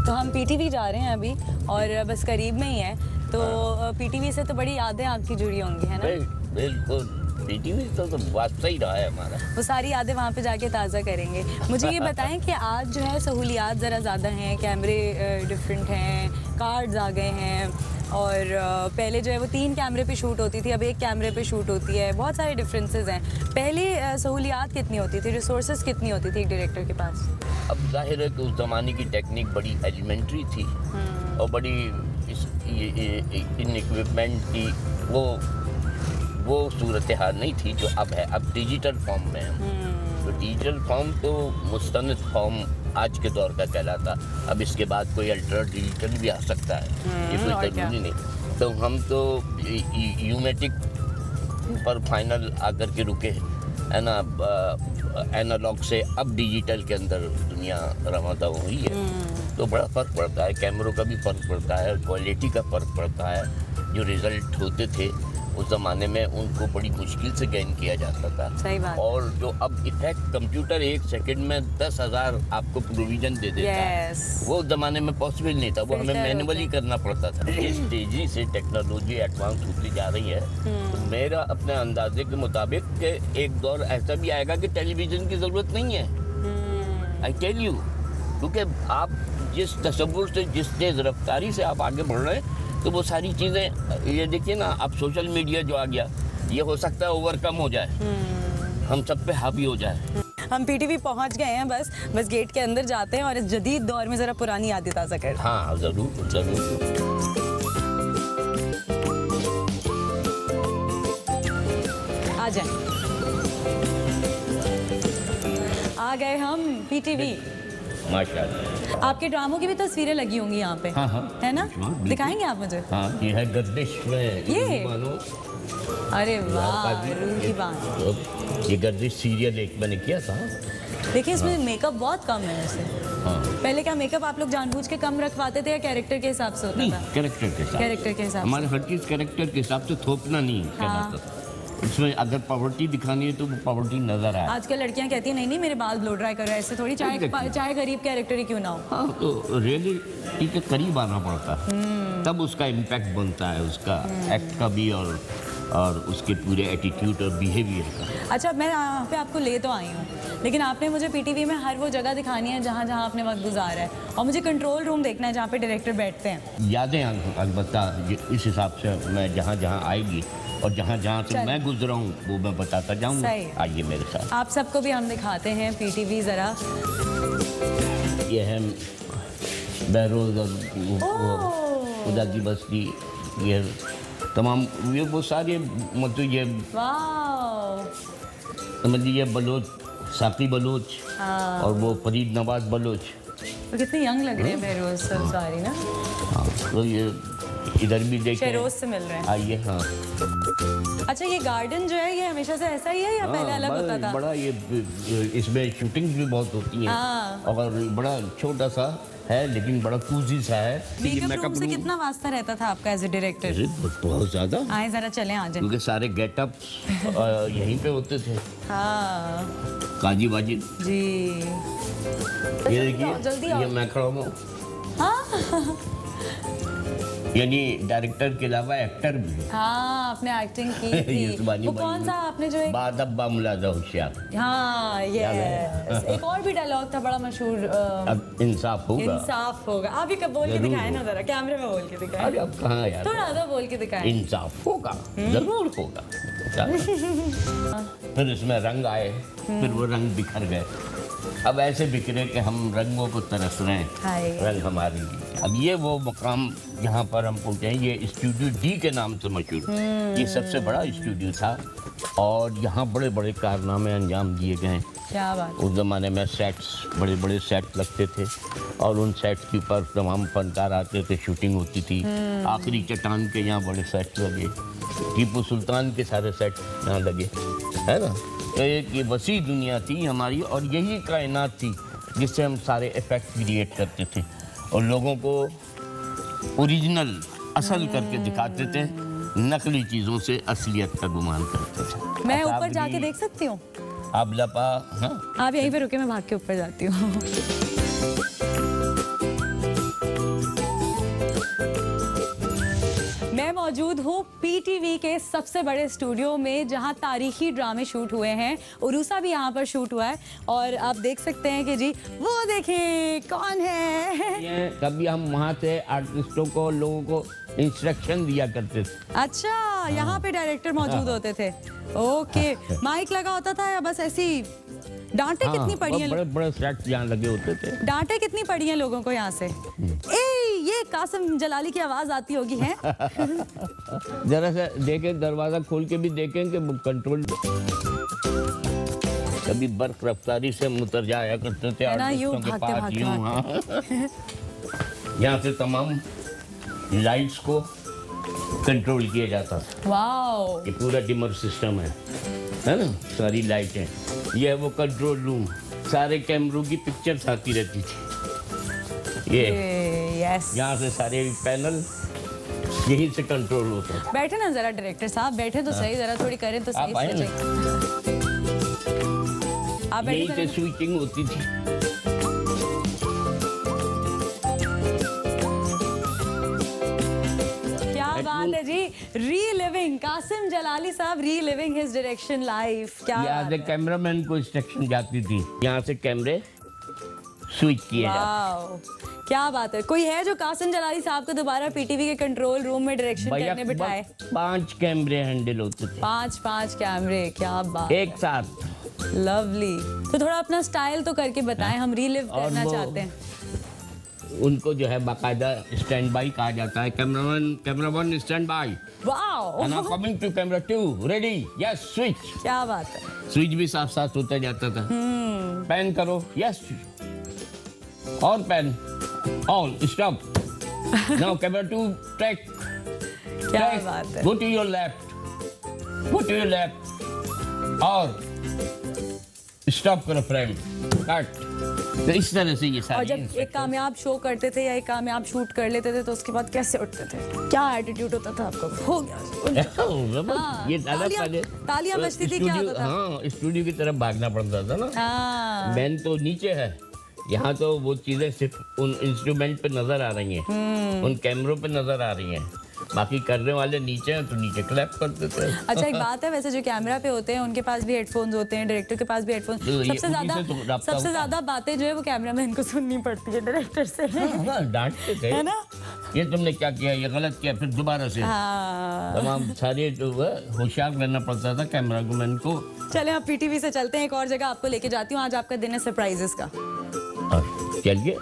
तो हम पीटीवी जा रहे हैं अभी और बस करीब में ही है, तो पीटीवी से तो बड़ी यादें आपकी जुड़ी होंगी, है ना? बिल्कुल, पीटीवी तो वास्ता ही रहा है हमारा। वो सारी यादें वहाँ पे जाके ताज़ा करेंगे। मुझे ये बताएं कि आज जो है सहूलियात ज़रा ज़्यादा हैं, कैमरे डिफरेंट हैं, कार्ड्स आ गए हैं और पहले जो है वो 3 कैमरे पे शूट होती थी, अब 1 कैमरे पे शूट होती है। बहुत सारे डिफरेंसेस हैं। पहले सहूलियात कितनी होती थी, रिसोर्सेज कितनी होती थी एक डायरेक्टर के पास? अब जाहिर है कि उस ज़माने की टेक्निक बड़ी एलिमेंट्री थी और बड़ी इन इक्विपमेंट की वो सूरत हाल नहीं थी जो अब है। अब डिजिटल फॉर्म में है, तो डिजिटल फॉर्म तो मुस्तनद फॉर्म आज के दौर का कहलाता। अब इसके बाद कोई अल्ट्रा डिजिटल भी आ सकता है, ये कोई ज़रूरी नहीं। तो हम तो यूमेटिक पर फाइनल आकर के रुके है ना, एनालॉग से अब डिजिटल के अंदर दुनिया रवाना हुई है। तो बड़ा फ़र्क पड़ता है, कैमरों का भी फ़र्क पड़ता है, क्वालिटी का फ़र्क पड़ता है। जो रिज़ल्ट होते थे उस ज़माने में उनको बड़ी मुश्किल से गेन किया जाता था। सही बात। और जो अब इफेक्ट कंप्यूटर 1 सेकंड में 10,000 आपको प्रोविजन दे देता है, वो ज़माने में पॉसिबल नहीं था, वो हमें मैनुअली करना पड़ता था। इस तेज़ी से टेक्नोलॉजी एडवांस होती जा रही है, तो मेरा अपने अंदाजे के मुताबिक कि एक दौर ऐसा भी आएगा कि टेलीविज़न की ज़रूरत नहीं है। आई टेल यू, क्योंकि आप जिस तसव्वुर से, जिस तेज़ रफ्तारी से आप आगे बढ़ रहे हैं, तो वो सारी चीज़ें, ये देखिए ना, अब सोशल मीडिया जो आ गया, ये हो सकता है ओवरकम हो जाए, हम सब पे हावी हो जाए। हम पीटीवी पहुंच गए हैं, बस गेट के अंदर जाते हैं और इस जदीद दौर में ज़रा पुरानी यादें ताज़ा करते हैं। हाँ ज़रूर ज़रूर। आ जाए, आ गए हम पीटीवी। माशाल्लाह। आपके ड्रामों की भी तस्वीरें लगी होंगी यहाँ पे, हाँ, है ना? दिखाएंगे आप मुझे? हाँ, ये है गर्दिश में, ये मानो। अरे वाह, रूह की बात। ये गर्दिश सीरियल एक मैंने किया था। देखिए इसमें मेकअप बहुत कम है वैसे। हाँ। पहले क्या मेकअप आप लोग जानबूझ के कम रखवाते थे या कैरेक्टर के हिसाब से होता था? कैरेक्टर के साथ। कैरेक्टर के हिसाब से। हमारे हर चीज़ कैरेक्टर के हिसाब से थोपना नहीं कहलाता था। इसमें अगर पॉवर्टी दिखानी है तो पॉवर्टी नजर आए। आजकल लड़कियां कहती हैं नहीं मेरे बाल ब्लो ड्राई करो, ऐसे थोड़ी, चाहे गरीब कैरेक्टर ही क्यों ना हो। हाँ, तो रियलिटी के करीब आना पड़ता है, तब उसका इम्पैक्ट बनता है, उसका एक्ट का भी और उसके पूरे एटीट्यूड और बिहेवियर का। अच्छा, मैं यहाँ पे आपको ले तो आई हूँ, लेकिन आपने मुझे पीटीवी में हर वो जगह दिखानी है जहाँ जहाँ आपने वक्त गुजारा है, और मुझे कंट्रोल रूम देखना है जहाँ पे डायरेक्टर बैठते हैं। यादें अलबत्ता इस हिसाब से मैं जहाँ जहाँ आएगी और जहाँ जहाँ से मैं गुजरा हूँ वो मैं बताता जाऊँगा। आइए मेरे साथ, आप सबको भी हम दिखाते हैं पीटीवी ज़रा। ये है बहरोज और खुदा की बस्ती, ये तमाम ये वो सारे मतलब ये समझिए, ये बलोच, साकी बलोच और वो फरीद नवाज बलोच। तो कितने यंग लग रहे हैं बहरोज सारी ना। हाँ, तो ये इधर भी देखें, शेरोज से मिल रहे हैं। आइए। हाँ, अच्छा, ये गार्डन जो है ये हमेशा से ऐसा ही है या पहले अलग होता था? बड़ा ये इसमें शूटिंग भी बहुत होती है और बड़ा छोटा सा है लेकिन बड़ा कूजी सा है। मेकअप रूम से कितना वास्ता रहता था आपका एज ए डायरेक्टर? बहुत ज्यादा। आए जरा चलें, आ जाए, क्योंकि सारे गेटअप यहीं पे होते थे। हाँ काजी बाजी जी। ये देखिए, ये मैं खड़ा हूँ। हाँ यानी डायरेक्टर के अलावा एक्टर भी। हाँ, आपने एक्टिंग की थी। वो कौन सा आपने जो एक बादब्बा मुलाजा होशियार। हाँ, ये एक और भी डायलॉग था बड़ा मशहूर, अब इंसाफ होगा। इंसाफ होगा। आप भी कब बोल के दिखाए ना, जरा कैमरे में बोल के दिखाए। अरे अब कहाँ यार, थोड़ा तो बोल के दिखाए। इंसाफ होगा, जरूर होगा। फिर इसमें रंग आए, फिर वो रंग बिखर गए। अब ऐसे बिखरे कि हम रंगों को तरस रहे हैं, रंग हमारी। अब ये वो मुकाम जहाँ पर हम पहुँचे हैं, ये स्टूडियो डी के नाम से मशहूर। ये सबसे बड़ा स्टूडियो था और यहाँ बड़े बड़े कारनामे अंजाम दिए गए। क्या बात। उस ज़माने में सेट्स, बड़े बड़े सेट लगते थे और उन सेट्स के ऊपर तमाम फनकार आते थे, शूटिंग होती थी। आखिरी चट्टान के यहाँ बड़े सेट लगे, टीपू सुल्तान के सारे सेट यहाँ लगे, है ना। तो एक ये वसी दुनिया थी हमारी और यही कायनात थी जिससे हम सारे इफ़ेक्ट क्रिएट करते थे और लोगों को ओरिजिनल असल करके दिखाते थे, नकली चीज़ों से असलियत का गुमान करते थे। मैं ऊपर जाके देख सकती हूँ? आप लपा, हाँ, आप यहीं पे रुके, मैं भाग के ऊपर जाती हूँ। मौजूद हूँ पीटीवी के सबसे बड़े स्टूडियो में, जहाँ तारीखी ड्रामे शूट हुए हैं। उरूसा भी यहाँ पर शूट हुआ है और आप देख सकते हैं कि जी वो देखें कौन है। कभी हम वहाँ से आर्टिस्टों को, लोगों को इंस्ट्रक्शन दिया करते थे। अच्छा, यहाँ पे डायरेक्टर मौजूद होते थे। ओके, माइक लगा होता था या बस ऐसी? डांटे कितनी पड़ी हैं? बड़े बड़े सेट्स यहाँ लगे होते थे। डांटे कितनी पड़ी हैं लोगों को यहाँ से? ये कासिम जलाली की आवाज आती होगी है। जरा सा देखें, दरवाजा खोल के भी देखें कि कंट्रोल। कभी बर्फ रफ्तारी से उतर जाया करते थे आर्टिस्टों के पास यहाँ से तमाम लाइट्स को कंट्रोल किया जाता था। वाओ, ये पूरा डिमर सिस्टम है ना, सारी लाइटें। ये है वो कंट्रोल रूम, सारे कैमरों की पिक्चर्स आती रहती थी। ये यस, यहाँ से सारे पैनल यहीं से कंट्रोल होता है। बैठे ना जरा डायरेक्टर साहब, बैठे तो सही, जरा थोड़ी करें तो सही। आप आए ना, आप यहीं से बैठे। स्विचिंग होती थी। क्या बात है जी, रीलिविंग कासिम जलाली साहब, रीलिविंग हिज डायरेक्शन लाइफ। क्या यहाँ से कैमरामैन को इंस्ट्रक्शन जाती थी, यहाँ से कैमरे स्विच किए जाते। वाओ, क्या बात है। कोई है जो कासिम जलाली साहब को दोबारा पीटीवी के कंट्रोल रूम में डायरेक्शन करने बिठाए? 5 कैमरे हैंडल होते थे। 5 कैमरे, क्या बात। एक साथ। लवली। तो थोड़ा अपना स्टाइल तो करके बताएं, हम रीलिव करना चाहते हैं। उनको जो है बाकायदा स्टैंड बाई कहा जाता है। Camera one stand by. Wow, And now coming to camera 2, ready? Yes, switch. क्या बात है। स्विच भी साथ साथ होता जाता था। पैन करो, यस, और pan, all, stop. Now camera 2, track, क्या बात है। गो टू योर लेफ्ट, और स्टॉप करो फ्रेम, कट। तो इस तरह से ये सारी। और जब एक कामयाब शो करते थे या एक कामयाब शूट कर लेते थे तो उसके बाद कैसे उठते थे? क्या एटीट्यूड होता था आपका? हो गया। हाँ, ये तालियां बजती थी, क्या होता था? हाँ, स्टूडियो की तरफ भागना पड़ता था ना। हाँ, मैन तो नीचे है, यहाँ तो वो चीजें सिर्फ उन इंस्ट्रूमेंट पे नजर आ रही हैं, उन कैमरों पे नजर आ रही हैं, बाकी करने वाले नीचे हैं तो नीचे क्लैप करते थे। अच्छा, एक बात है, वैसे जो कैमरा पे होते हैं उनके पास भी हेडफोन्स होते हैं, डायरेक्टर के पास भी हेडफोन्स। सबसे ज्यादा बातें जो है वो कैमरामैन को सुननी पड़ती है डायरेक्टर से। डांटते थे, है ना, ये तुमने क्या किया, ये गलत किया, फिर दोबारा से तमाम सारे जो होशियार करना पड़ता था कैमरामैन को। चले आप पीटीवी से चलते हैं, एक और जगह आपको लेके जाती हूँ। आज आपका दिन है सरप्राइजेस का। चलिए।